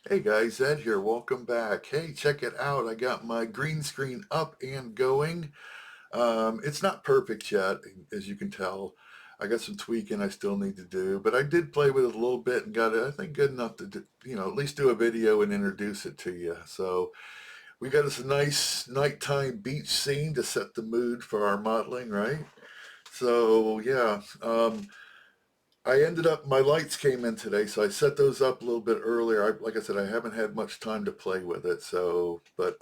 Hey guys, Ed here. Welcome back. Hey, check it out. I got my green screen up and going. It's not perfect yet, as you can tell. I got some tweaking I still need to do, but I did play with it a little bit and got it, I think, good enough to, at least do a video and introduce it to you. So we got us a nice nighttime beach scene to set the mood for our modeling, right? So yeah, I ended up, my lights came in today, so I set those up a little bit earlier. Like I said, I haven't had much time to play with it, so, but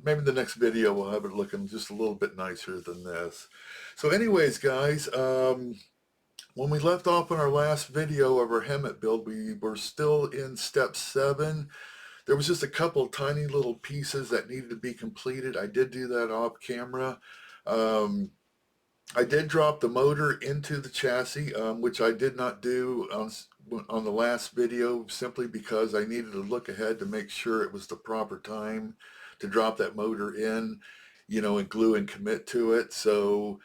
maybe the next video we'll have it looking just a little bit nicer than this. So anyways, guys, when we left off on our last video of our HEMTT build, we were still in step 7. There was just a couple tiny little pieces that needed to be completed. I did do that off camera. I did drop the motor into the chassis, which I did not do on the last video simply because I needed to look ahead to make sure it was the proper time to drop that motor in, and glue and commit to it. So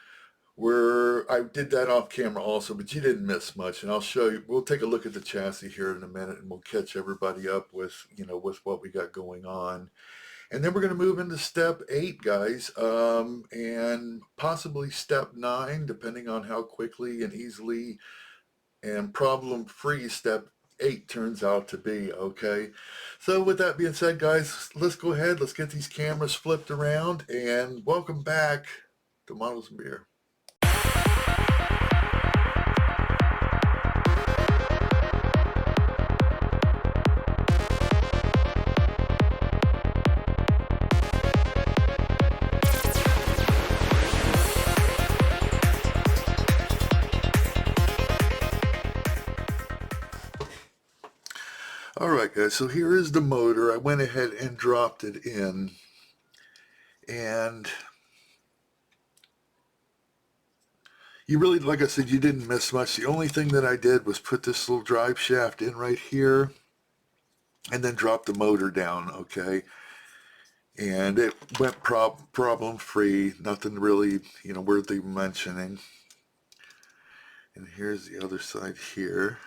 I did that off camera also, but you didn't miss much. And I'll show you, we'll take a look at the chassis here in a minute and we'll catch everybody up with, with what we got going on. And then we're going to move into step 8, guys, and possibly step 9, depending on how quickly and easily and problem-free step 8 turns out to be, okay? So with that being said, guys, let's go ahead. Let's get these cameras flipped around, and welcome back to Models and Beer. Alright guys, so here is the motor. I went ahead and dropped it in, and you really, like I said, you didn't miss much. The only thing that I did was put this little drive shaft in right here and then drop the motor down, okay? And it went problem free, nothing really, worthy mentioning. And here's the other side here.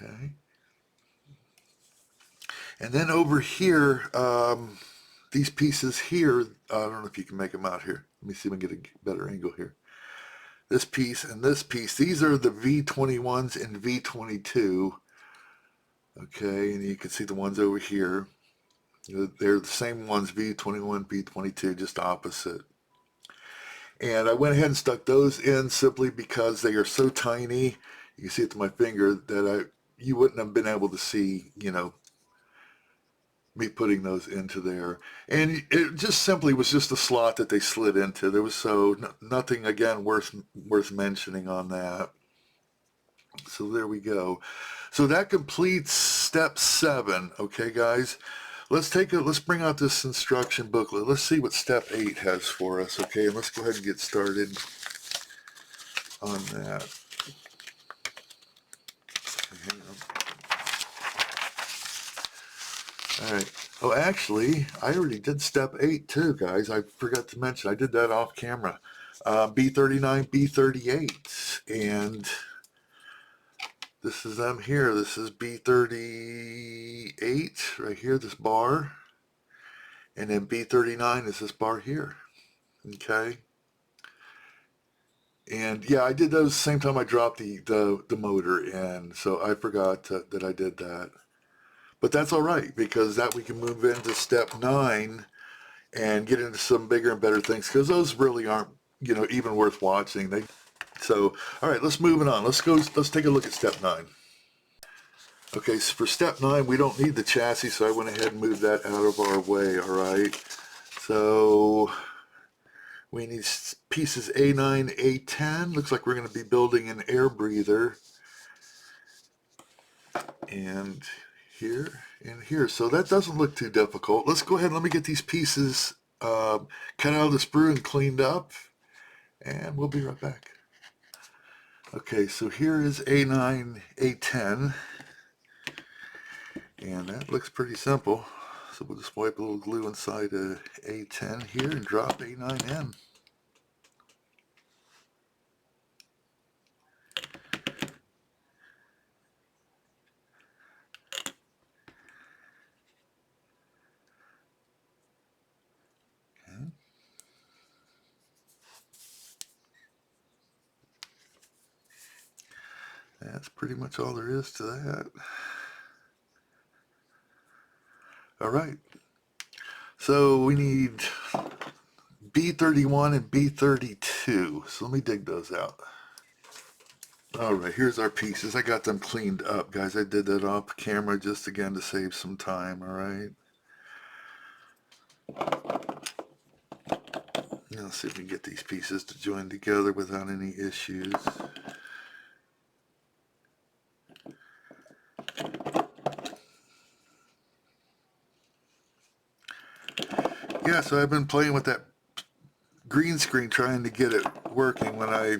Okay. And then over here, these pieces here, I don't know if you can make them out here. Let me see if I can get a better angle here. This piece and this piece, these are the V21s and V22. Okay, and you can see the ones over here. They're the same ones, V21, V22, just opposite. And I went ahead and stuck those in simply because they are so tiny. You can see it to my finger that you wouldn't have been able to see, me putting those into there. And it just simply was just a slot that they slid into. There was nothing, again, worth mentioning on that. So there we go. So that completes step 7. Okay, guys. Let's bring out this instruction booklet. Let's see what step 8 has for us. Okay, and let's go ahead and get started on that. Okay, hang on. All right. Oh, actually, I already did step 8 too, guys. I forgot to mention. I did that off camera. B39, B38, and this is them here. This is B38 right here, this bar. And then B39 is this bar here. Okay. And yeah, I did those same time I dropped the motor in. So I forgot that I did that. But that's all right, because that we can move into step 9 and get into some bigger and better things, because those really aren't, even worth watching. So, all right, let's move it on. Let's take a look at step 9. Okay, so for step 9, we don't need the chassis, so I went ahead and moved that out of our way, all right? So we need pieces A9, A10. Looks like we're going to be building an air breather. And here and here. So that doesn't look too difficult. Let's go ahead and let me get these pieces cut out of the sprue and cleaned up. And we'll be right back. Okay, so here is A9, A10. And that looks pretty simple. So we'll just wipe a little glue inside A10 here and drop A9 in. That's pretty much all there is to that. All right. So we need B31 and B32. So let me dig those out. All right, here's our pieces. I got them cleaned up, guys. I did that off camera just again to save some time, all right? Now let's see if we can get these pieces to join together without any issues. Yeah, so I've been playing with that green screen trying to get it working. When I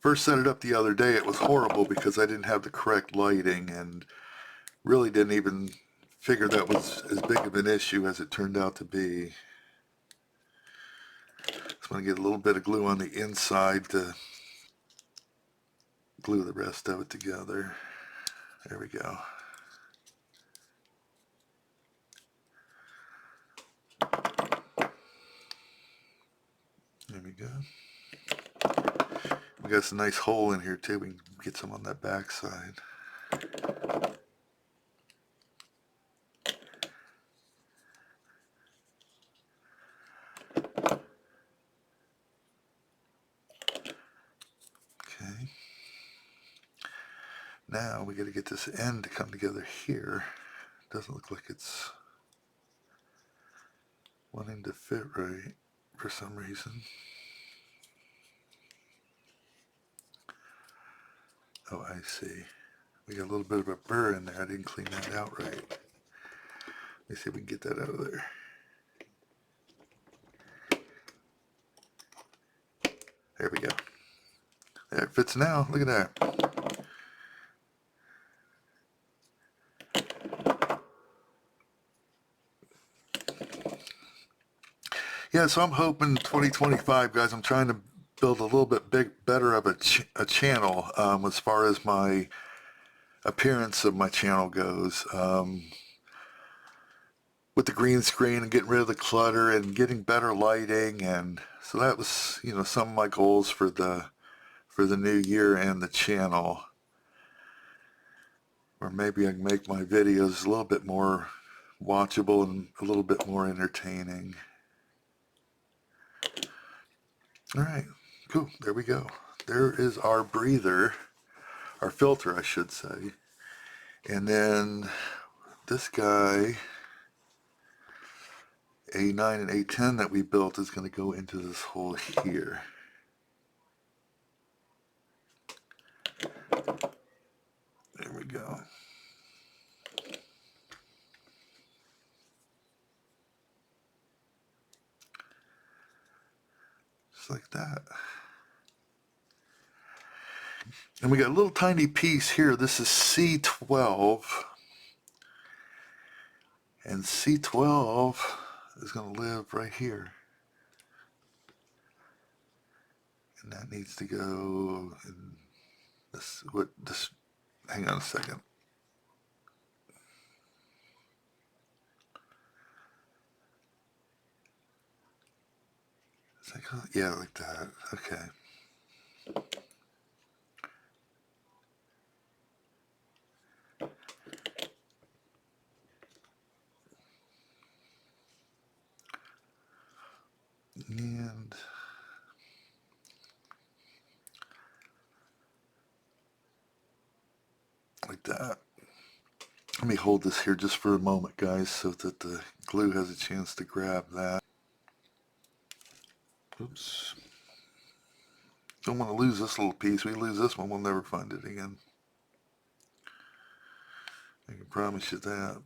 first set it up the other day, it was horrible because I didn't have the correct lighting and really didn't even figure that was as big of an issue as it turned out to be. Just want to get a little bit of glue on the inside to glue the rest of it together. There we go. There we go. We got some nice hole in here too. We can get some on that back side. Okay. Now we got to get this end to come together here. Doesn't look like it's wanting to fit right for some reason. Oh, I see. We got a little bit of a burr in there. I didn't clean that out right. Let me see if we can get that out of there. There we go. There it fits now. Look at that. Yeah, so I'm hoping 2025, guys, I'm trying to build a little bit better of a channel as far as my appearance of my channel goes. With the green screen and getting rid of the clutter and getting better lighting, and so that was, you know, some of my goals for the new year and the channel. Or maybe I can make my videos a little bit more watchable and a little bit more entertaining. All right, cool, there we go. There is our breather, our filter I should say. And then this guy, A9 and A10 that we built, is going to go into this hole here. There we go. Just like that. And we got a little tiny piece here. This is C12. And C12 is going to live right here. And that needs to go in this, hang on a second. Yeah, like that. Okay. And like that. Let me hold this here just for a moment, guys, so that the glue has a chance to grab that. Oops. Don't want to lose this little piece. We lose this one, we'll never find it again. I can promise you that.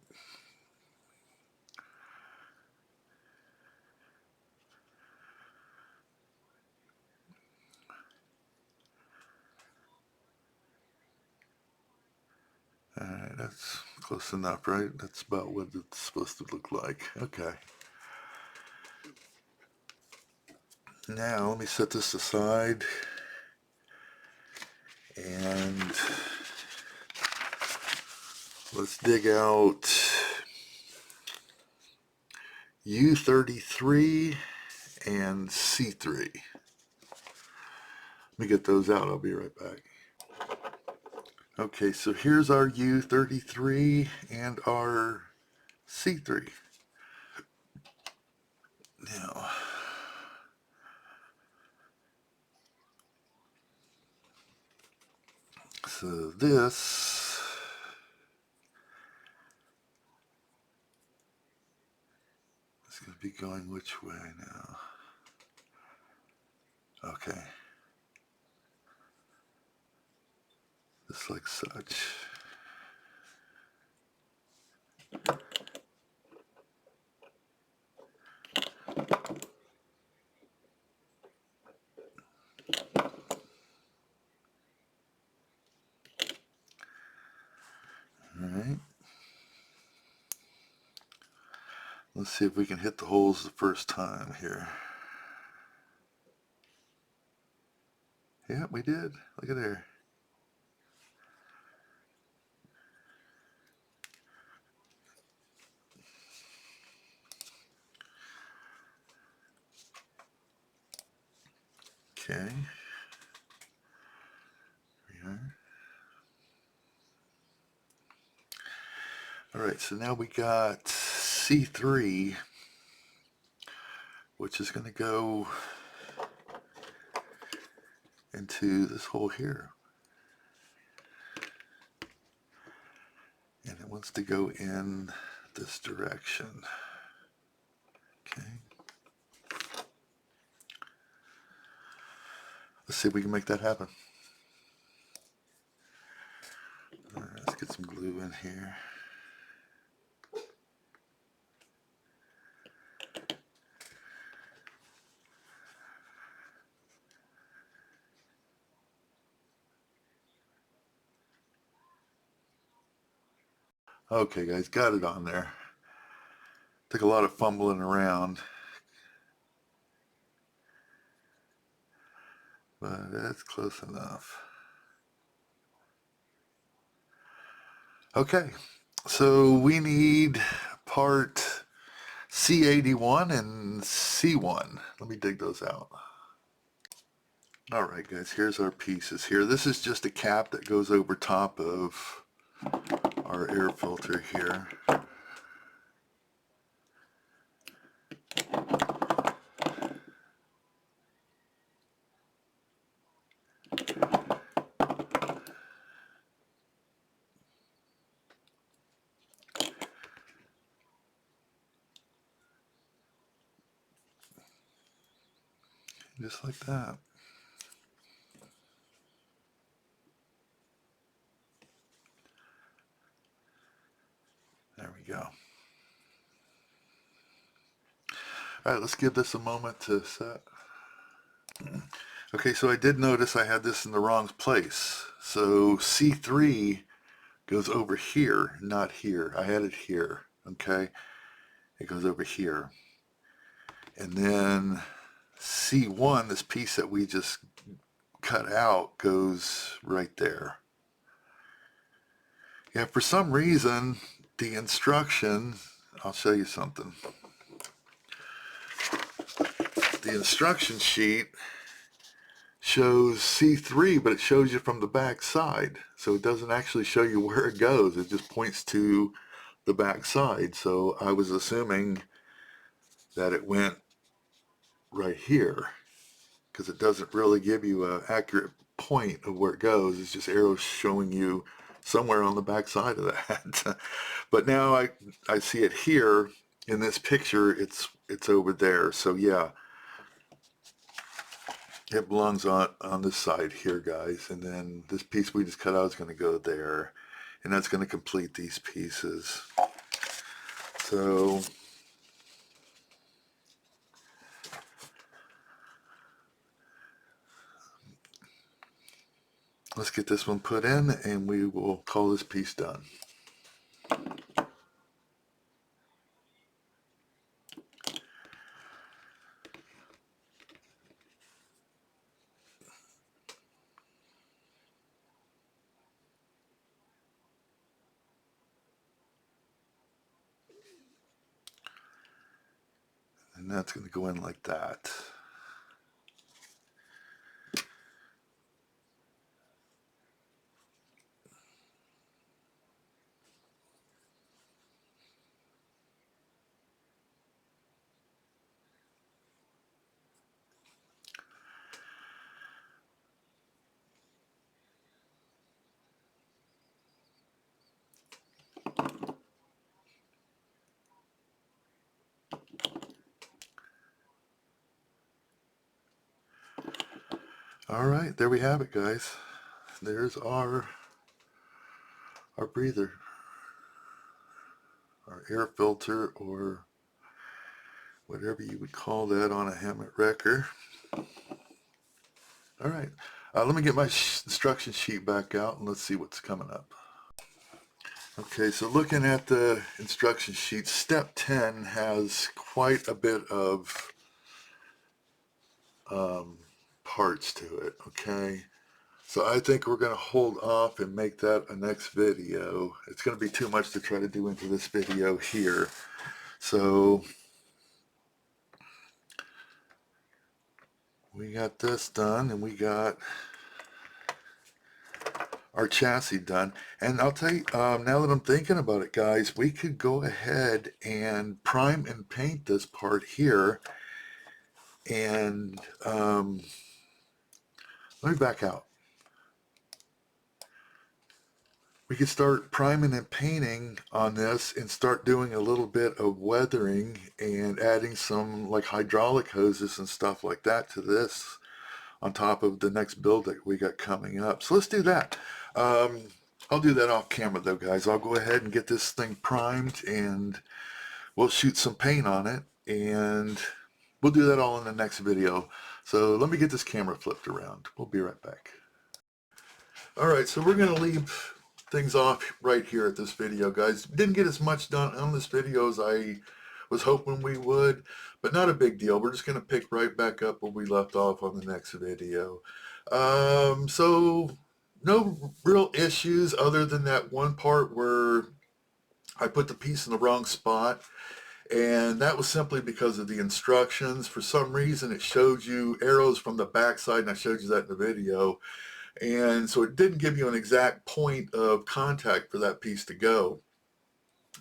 Alright, that's close enough, right? That's about what it's supposed to look like. Okay. Now, let me set this aside. And let's dig out U33 and C3. Let me get those out. I'll be right back. Okay, so here's our U33 and our C3. Now, so this is going to be going which way now? Okay. Just like such. Alright. Let's see if we can hit the holes the first time here. Yeah, we did. Look at there. Okay. We are. Alright, so now we got C3, which is going to go into this hole here. And it wants to go in this direction. Okay. Let's see if we can make that happen. All right, let's get some glue in here. Okay guys, got it on there. Took a lot of fumbling around, but that's close enough. Okay, so we need part C81 and C1. Let me dig those out. Alright guys, here's our pieces here. This is just a cap that goes over top of our air filter here. Just like that. There we go. Alright, let's give this a moment to set. Okay, so I did notice I had this in the wrong place. So C3 goes over here, not here. I had it here, okay? It goes over here. And then C1, this piece that we just cut out, goes right there. Yeah, for some reason, the instruction, I'll show you something. The instruction sheet shows C3, but it shows you from the back side. So it doesn't actually show you where it goes. It just points to the back side. So I was assuming that it went right here, because it doesn't really give you an accurate point of where it goes. It's just arrows showing you somewhere on the back side of that. But now I see it here in this picture. It's over there. So yeah, it belongs on this side here, guys. And then this piece we just cut out is going to go there, and that's going to complete these pieces. So let's get this one put in, and we will call this piece done. And that's going to go in like that. All right, there we have it, guys. There's our breather, our air filter, or whatever you would call that on a HEMTT Wrecker. All right, let me get my instruction sheet back out and let's see what's coming up. Okay, so looking at the instruction sheet, step 10 has quite a bit of parts to it, okay? So I think we're going to hold off and make that a next video. It's going to be too much to try to do into this video here. So we got this done, and we got our chassis done. And I'll tell you, now that I'm thinking about it, guys, we could go ahead and prime and paint this part here. And let me back out. We could start priming and painting on this and start doing a little bit of weathering and adding some like hydraulic hoses and stuff like that to this on top of the next build that we got coming up. So let's do that. I'll do that off camera though, guys. I'll go ahead and get this thing primed and we'll shoot some paint on it, and we'll do that all in the next video. So let me get this camera flipped around. We'll be right back. All right, so we're going to leave things off right here at this video, guys. Didn't get as much done on this video as I was hoping we would, but not a big deal. We're just going to pick right back up where we left off on the next video. So no real issues other than that one part where I put the piece in the wrong spot, and that was simply because of the instructions. For some reason it showed you arrows from the backside, and I showed you that in the video, and so it didn't give you an exact point of contact for that piece to go.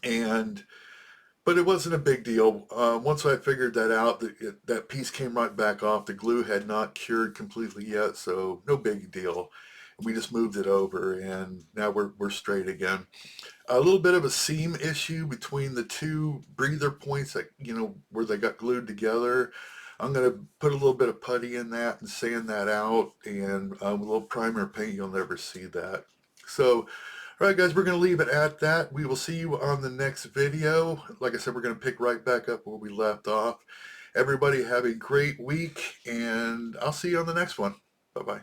But it wasn't a big deal. Once I figured that out, that piece came right back off. The glue had not cured completely yet, so no big deal. We just moved it over, and now we're straight again. A little bit of a seam issue between the two breather points that, where they got glued together. I'm going to put a little bit of putty in that and sand that out, and with a little primer paint, you'll never see that. So, all right, guys, we're going to leave it at that. We will see you on the next video. Like I said, we're going to pick right back up where we left off. Everybody have a great week, and I'll see you on the next one. Bye-bye.